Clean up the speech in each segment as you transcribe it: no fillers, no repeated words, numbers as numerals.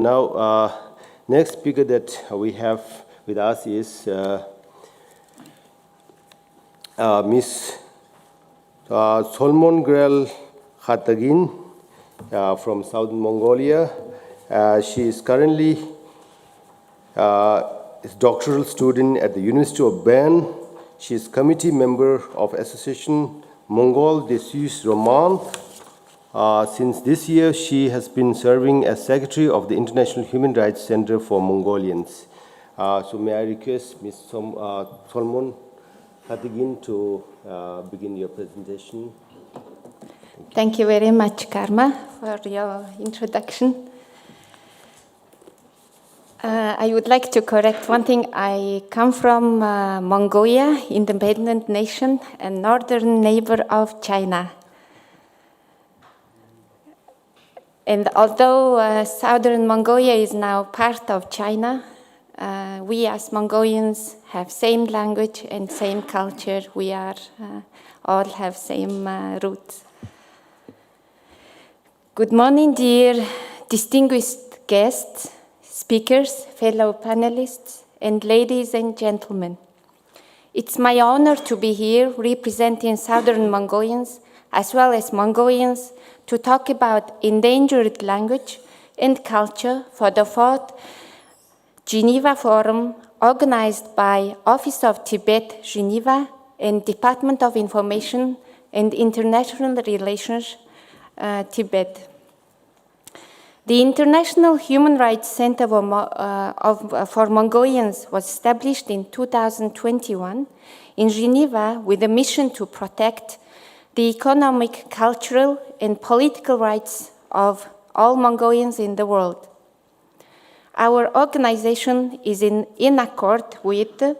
Now, next speaker that we have with us is Ms. Tsolmongerel Khatgin from Southern Mongolia. She is currently a doctoral student at the University of Bern. She is committee member of Association Mongol des Sujets Romans. Since this year, she has been serving as secretary of the International Human Rights Center for Mongolians. So may I request Ms. Tsolmongerel Khatgin to begin your presentation. Thank you very much, Karma, for your introduction. I would like to correct one thing. I come from Mongolia, independent nation, and northern neighbor of China. And although southern Mongolia is now part of China, we as Mongolians have same language and same culture. We are all have same roots. Good morning, dear distinguished guests, speakers, fellow panelists, and ladies and gentlemen. It's my honor to be here representing Southern Mongolians as well as Mongolians to talk about endangered language and culture for the 4th Geneva Forum organized by Office of Tibet, Geneva, and Department of Information and International Relations, Tibet. The International Human Rights Center for Mongolians was established in 2021 in Geneva with a mission to protect the economic, cultural, and political rights of all Mongolians in the world. Our organization is in accord with the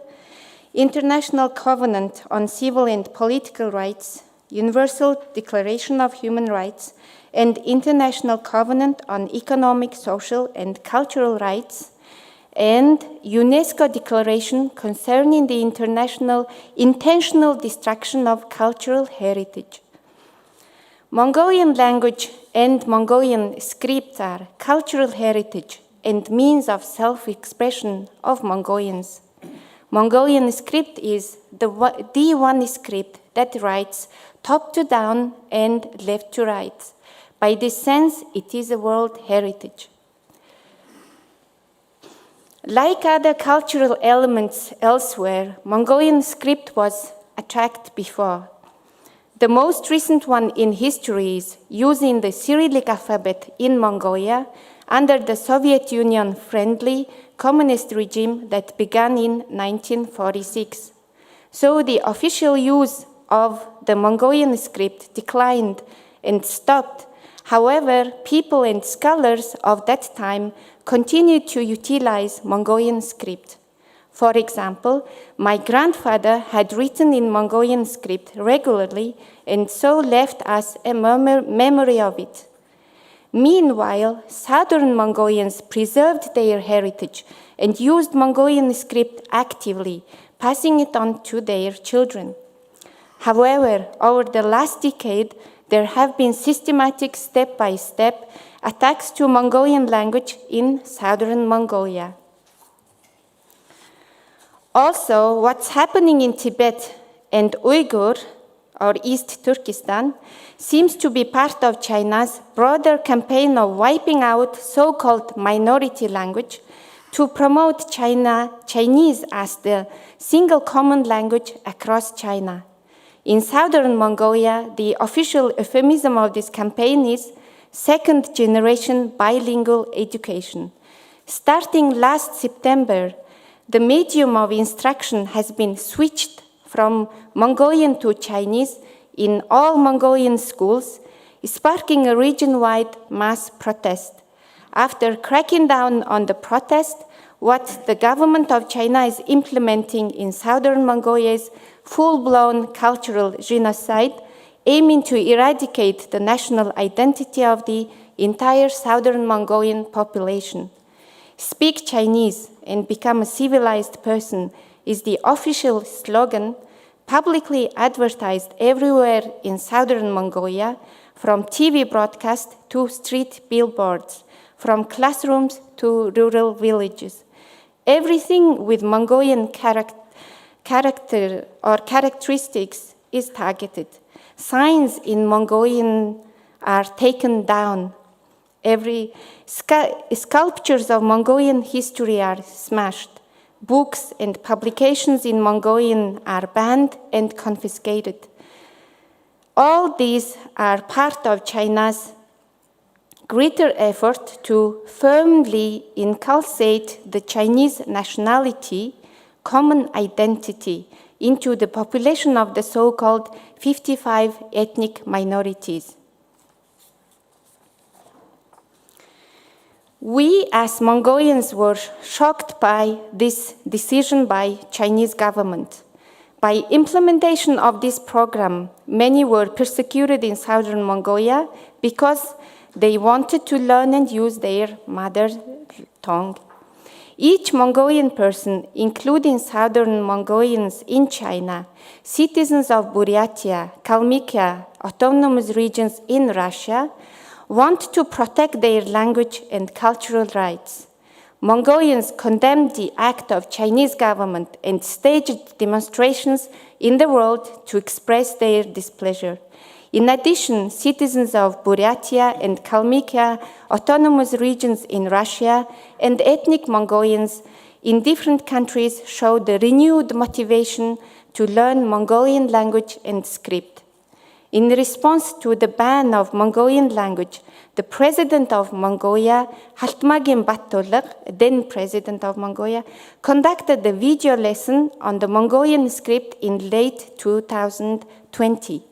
International Covenant on Civil and Political Rights, Universal Declaration of Human Rights, and International Covenant on Economic, Social, and Cultural Rights, and UNESCO Declaration concerning the intentional destruction of cultural heritage. Mongolian language and Mongolian script are cultural heritage and means of self-expression of Mongolians. Mongolian script is the one script that writes top to down and left to right. By this sense, it is a world heritage. Like other cultural elements elsewhere, Mongolian script was attacked before. The most recent one in history is using the Cyrillic alphabet in Mongolia under the Soviet Union-friendly communist regime that began in 1946. So the official use of the Mongolian script declined and stopped. However, people and scholars of that time continued to utilize Mongolian script. For example, my grandfather had written in Mongolian script regularly and so left us a memory of it. Meanwhile, Southern Mongolians preserved their heritage and used Mongolian script actively, passing it on to their children. However, over the last decade, there have been systematic step-by-step attacks to Mongolian language in southern Mongolia. Also, what's happening in Tibet and Uyghur, or East Turkestan, seems to be part of China's broader campaign of wiping out so-called minority language to promote Chinese as the single common language across China. In southern Mongolia, the official euphemism of this campaign is second-generation bilingual education. Starting last September, the medium of instruction has been switched from Mongolian to Chinese in all Mongolian schools, sparking a region-wide mass protest. After cracking down on the protest, what the government of China is implementing in southern Mongolia is full-blown cultural genocide, aiming to eradicate the national identity of the entire southern Mongolian population. Speak Chinese and become a civilized person is the official slogan publicly advertised everywhere in southern Mongolia, from TV broadcast to street billboards, from classrooms to rural villages. Everything with Mongolian character or characteristics is targeted. Signs in Mongolian are taken down. Every sculptures of Mongolian history are smashed. Books and publications in Mongolian are banned and confiscated. All these are part of China's greater effort to firmly inculcate the Chinese nationality, common identity, into the population of the so-called 55 ethnic minorities. We as Mongolians were shocked by this decision by Chinese government. By implementation of this program, many were persecuted in southern Mongolia because they wanted to learn and use their mother tongue. Each Mongolian person, including southern Mongolians in China, citizens of Buryatia, Kalmykia, autonomous regions in Russia, want to protect their language and cultural rights. Mongolians condemned the act of Chinese government and staged demonstrations in the world to express their displeasure. In addition, citizens of Buryatia and Kalmykia, autonomous regions in Russia, and ethnic Mongolians in different countries showed a renewed motivation to learn Mongolian language and script. In response to the ban of Mongolian language, the president of Mongolia, Khatgin then president of Mongolia, conducted a video lesson on the Mongolian script in late 2020.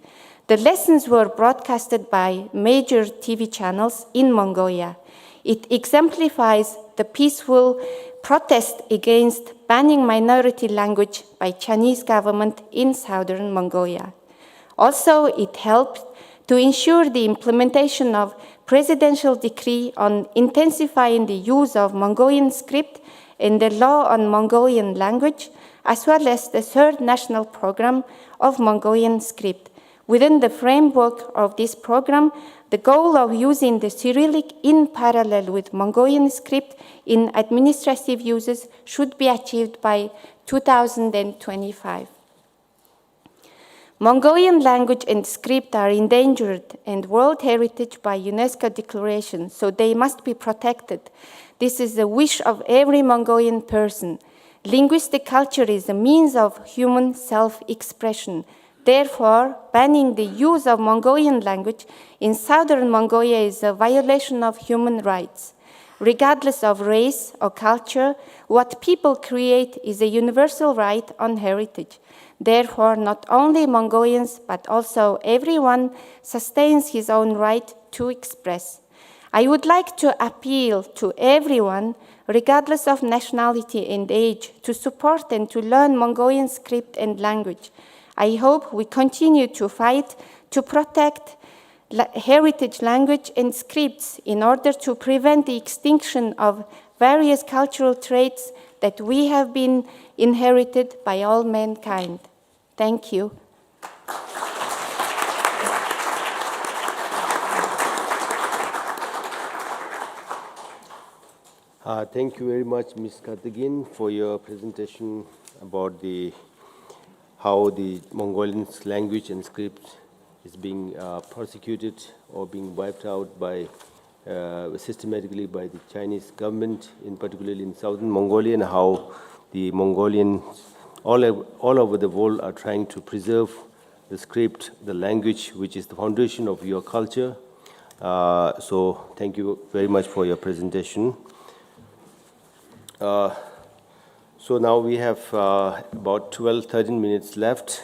The lessons were broadcasted by major TV channels in Mongolia. It exemplifies the peaceful protest against banning minority language by Chinese government in southern Mongolia. Also, it helped to ensure the implementation of presidential decree on intensifying the use of Mongolian script and the law on Mongolian language, as well as the third national program of Mongolian script. Within the framework of this program, the goal of using the Cyrillic in parallel with Mongolian script in administrative uses should be achieved by 2025. Mongolian language and script are endangered and World Heritage by UNESCO declaration, so they must be protected. This is the wish of every Mongolian person. Linguistic culture is a means of human self-expression. Therefore, banning the use of Mongolian language in southern Mongolia is a violation of human rights. Regardless of race or culture, what people create is a universal right on heritage. Therefore, not only Mongolians, but also everyone sustains his own right to express. I would like to appeal to everyone, regardless of nationality and age, to support and to learn Mongolian script and language. I hope we continue to fight to protect heritage language and scripts in order to prevent the extinction of various cultural traits that we have been inherited by all mankind. Thank you. Thank you very much, Ms. Khatgin, for your presentation about how the Mongolian language and script is being persecuted or being wiped out by systematically by the Chinese government, particularly in southern Mongolia, and how the Mongolians all over the world are trying to preserve the script, the language, which is the foundation of your culture. So thank you very much for your presentation. So now we have about 13 minutes left.